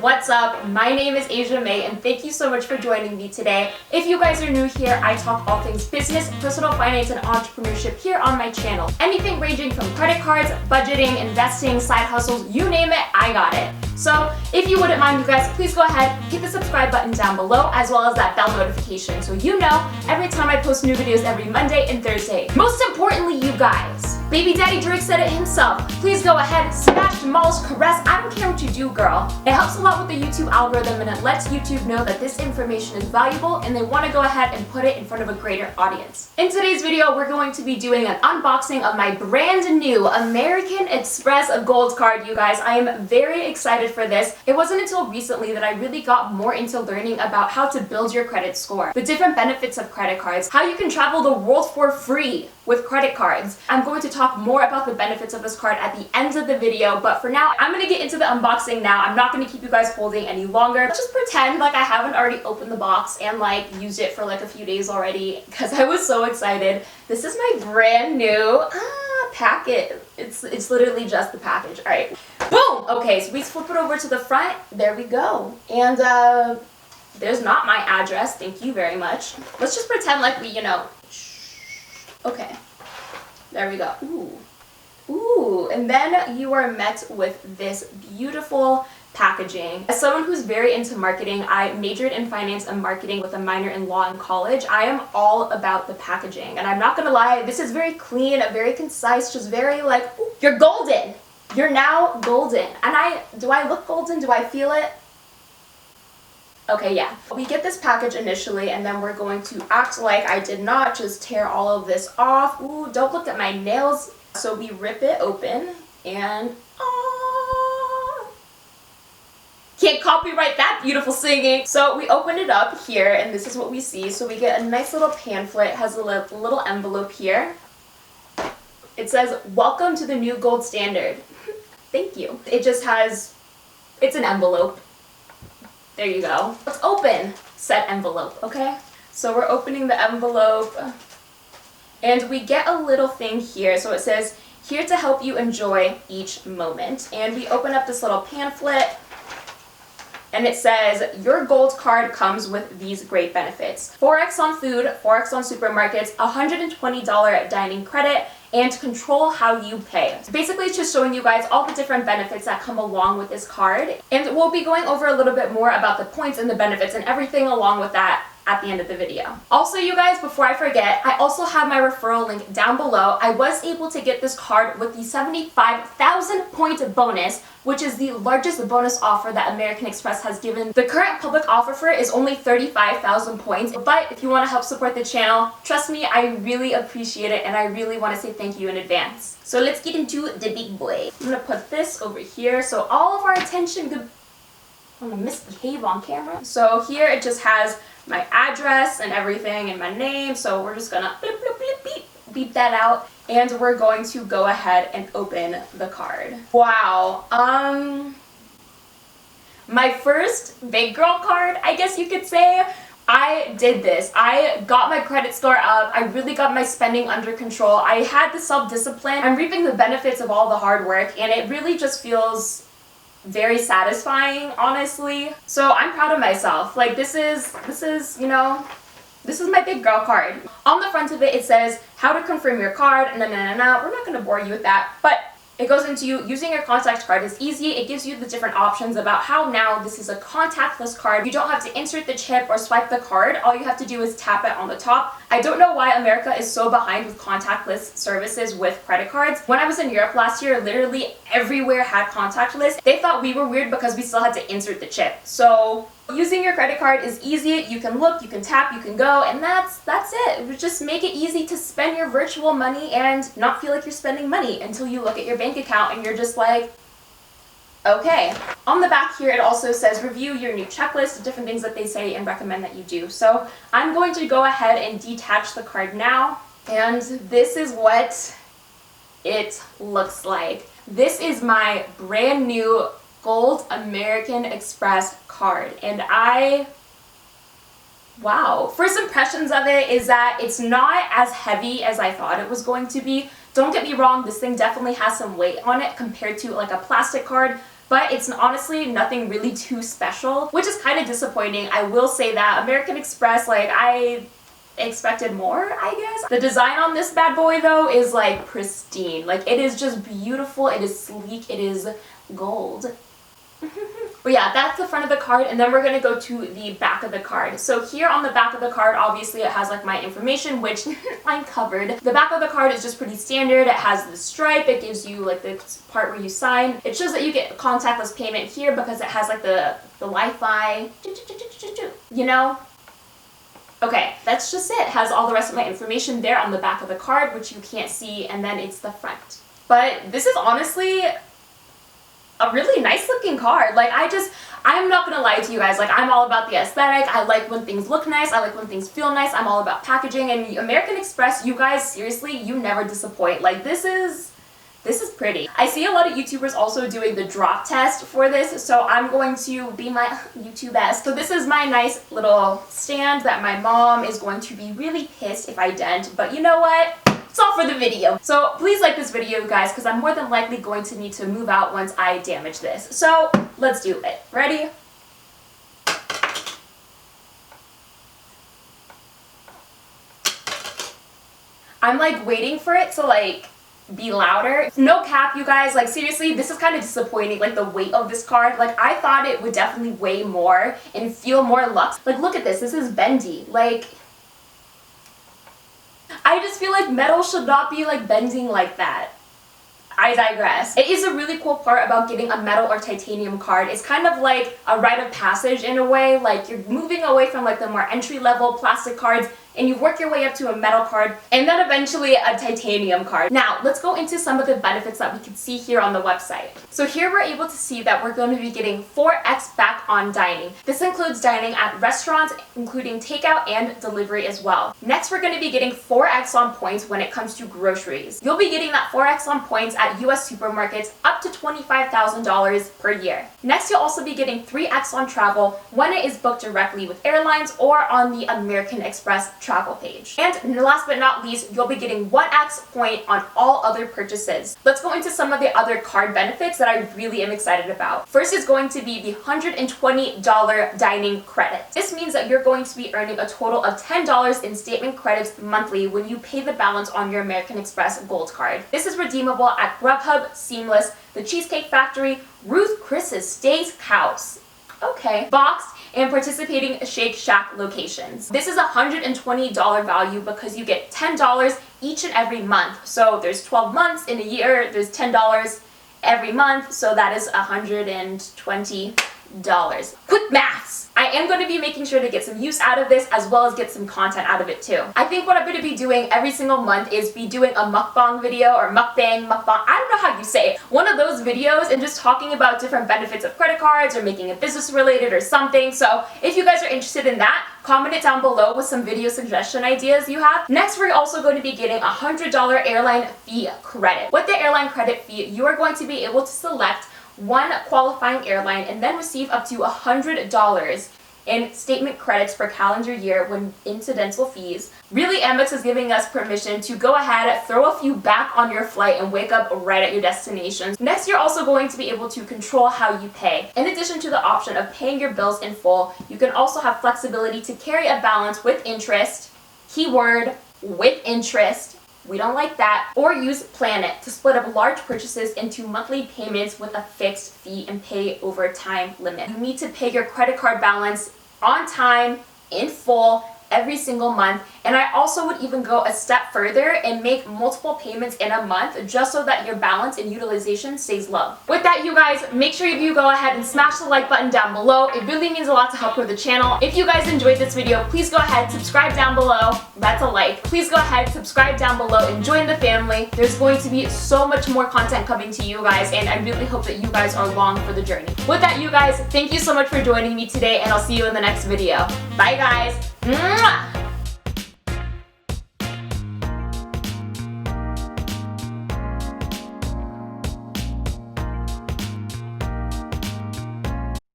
what's up? My name is Asia May and thank you so much for joining me today. If you guys are new here, I talk all things business, personal finance, and entrepreneurship here on my channel. Anything ranging from credit cards, budgeting, investing, side hustles, you name it, I got it. So if you wouldn't mind, you guys, please go ahead, hit the subscribe button down below as well as that bell notification so you know every time I post new videos every Monday and Thursday. Most importantly, you guys, Baby Daddy Drake said it himself. Please go ahead, smash, demolish, caress. I don't care what you do, girl. It helps a lot with the YouTube algorithm and it lets YouTube know that this information is valuable and they want to go ahead and put it in front of a greater audience. In today's video, we're going to be doing an unboxing of my brand new American Express Gold card, you guys. I am very excited for this. It wasn't until recently that I really got more into learning about how to build your credit score, the different benefits of credit cards, how you can travel the world for free with credit cards. I'm going to talk more about the benefits of this card at the end of the video, but for now, I'm going to get into the unboxing now. I'm not going to keep you guys holding any longer. Let's just pretend like I haven't already opened the box and like used it for like a few days already because I was so excited. This is my brand new packet. It's literally just the package. All right, boom. Okay, so we flip it over to the front. There we go. And there's not my address. Thank you very much. Let's just pretend like we, okay, there we go. Ooh, and then you are met with this beautiful packaging. As someone who's very into marketing, I majored in finance and marketing with a minor in law in college. I am all about the packaging, and I'm not gonna lie, this is very clean, very concise, just very like, ooh, you're golden. You're now golden. And do I look golden? Do I feel it? Okay, yeah. We get this package initially and then we're going to act like I did not just tear all of this off. Ooh, don't look at my nails. So we rip it open and can't copyright that beautiful singing. So we open it up here and this is what we see. So we get a nice little pamphlet, has a little envelope here. It says, "Welcome to the new gold standard." Thank you. It just has, it's an envelope. There you go. Let's open said envelope, okay? So we're opening the envelope and we get a little thing here. So it says, "Here to help you enjoy each moment." And we open up this little pamphlet and it says, "Your gold card comes with these great benefits. 4x on food, 4x on supermarkets, $120 dining credit, and control how you pay." Basically, it's just showing you guys all the different benefits that come along with this card. And we'll be going over a little bit more about the points and the benefits and everything along with that at the end of the video. Also, you guys, before I forget, I also have my referral link down below. I was able to get this card with the 75,000 point bonus, which is the largest bonus offer that American Express has given. The current public offer for it is only 35,000 points, but if you want to help support the channel, trust me, I really appreciate it and I really want to say thank you in advance. So let's get into the big boy. I'm gonna put this over here so all of our attention could, I'm gonna misbehave on camera. So here it just has my address and everything and my name, so we're just gonna beep, beep, beep, beep, beep that out and we're going to go ahead and open the card. Wow, my first big girl card, I guess you could say. I did this. I got my credit score up. I really got my spending under control. I had the self-discipline. I'm reaping the benefits of all the hard work and it really just feels very satisfying, honestly. So I'm proud of myself. Like this is my big girl card. On the front of it, it says how to confirm your card. We're not gonna bore you with that, but it goes into using your contact card is easy. It gives you the different options about how now this is a contactless card. You don't have to insert the chip or swipe the card. All you have to do is tap it on the top. I don't know why America is so behind with contactless services with credit cards. When I was in Europe last year, literally everywhere had contactless. They thought we were weird because we still had to insert the chip. So using your credit card is easy. You can look, you can tap, you can go, and that's it. Just make it easy to spend your virtual money and not feel like you're spending money until you look at your bank account and you're just like, okay. On the back here, it also says review your new checklist, different things that they say and recommend that you do. So I'm going to go ahead and detach the card now, and this is what it looks like. This is my brand new gold American Express card, and wow. First impressions of it is that it's not as heavy as I thought it was going to be. Don't get me wrong, this thing definitely has some weight on it compared to like a plastic card. but it's honestly nothing really too special, which is kind of disappointing. I will say that American Express, like, I expected more, I guess. The design on this bad boy though is like pristine. Like, it is just beautiful, it is sleek, it is gold. But yeah, that's the front of the card, and then we're gonna go to the back of the card. So here on the back of the card, obviously it has like my information, which I'm covered. The back of the card is just pretty standard. It has the stripe, it gives you like the part where you sign. It shows that you get contactless payment here because it has like the Wi-Fi, you know? Okay, that's just it. It has all the rest of my information there on the back of the card, which you can't see, and then it's the front. But this is honestly a really nice looking card. Like, I'm not gonna lie to you guys, like, I'm all about the aesthetic. I like when things look nice, I like when things feel nice, I'm all about packaging, and American Express, you guys, seriously, you never disappoint. Like, this is pretty. I see a lot of YouTubers also doing the drop test for this, so I'm going to be my YouTube-esque. So this is my nice little stand that my mom is going to be really pissed if I dent, but you know what? It's all for the video. So please like this video, guys, because I'm more than likely going to need to move out once I damage this. So let's do it. Ready? I'm like waiting for it to like be louder. No cap, you guys, like seriously, this is kind of disappointing, like the weight of this card. Like, I thought it would definitely weigh more and feel more luxe. Like, look at this is bendy. Like, I just feel like metal should not be like bending like that. I digress. It is a really cool part about getting a metal or titanium card. It's kind of like a rite of passage in a way. Like, you're moving away from like the more entry-level plastic cards, and you work your way up to a metal card, and then eventually a titanium card. Now, let's go into some of the benefits that we can see here on the website. So here we're able to see that we're going to be getting 4x back on dining. This includes dining at restaurants, including takeout and delivery as well. Next, we're going to be getting 4x on points when it comes to groceries. You'll be getting that 4x on points at US supermarkets up to $25,000 per year. Next, you'll also be getting 3x on travel when it is booked directly with airlines or on the American Express travel page. And last but not least, you'll be getting 1x point on all other purchases. Let's go into some of the other card benefits that I really am excited about. First is going to be the $120 dining credit. This means that you're going to be earning a total of $10 in statement credits monthly when you pay the balance on your American Express Gold Card. This is redeemable at Grubhub, Seamless, The Cheesecake Factory, Ruth Chris's Steakhouse, okay, Boxed, and participating Shake Shack locations. This is a $120 value because you get $10 each and every month. So there's 12 months in a year, there's $10 every month, so that is $120. Quick maths! I am going to be making sure to get some use out of this as well as get some content out of it too. I think what I'm going to be doing every single month is be doing a mukbang video or mukbang, I don't know how you say it. One of those videos and just talking about different benefits of credit cards or making it business related or something. So if you guys are interested in that, comment it down below with some video suggestion ideas you have. Next, we're also going to be getting a $100 airline fee credit. With the airline credit fee, you are going to be able to select one qualifying airline and then receive up to $100 in statement credits per calendar year when incidental fees. Really, Amex is giving us permission to go ahead, throw a few back on your flight, and wake up right at your destination. Next, you're also going to be able to control how you pay. In addition to the option of paying your bills in full, you can also have flexibility to carry a balance with interest, keyword, with interest, we don't like that, or use Planet to split up large purchases into monthly payments with a fixed fee and pay over time limit. You need to pay your credit card balance on time, in full, every single month, and I also would even go a step further and make multiple payments in a month just so that your balance and utilization stays low. With that, you guys, make sure you go ahead and smash the like button down below. It really means a lot to help grow the channel. If you guys enjoyed this video, please go ahead, subscribe down below. That's a like. Please go ahead, subscribe down below and join the family. There's going to be so much more content coming to you guys, and I really hope that you guys are along for the journey. With that, you guys, thank you so much for joining me today, and I'll see you in the next video. Bye, guys. Mwah!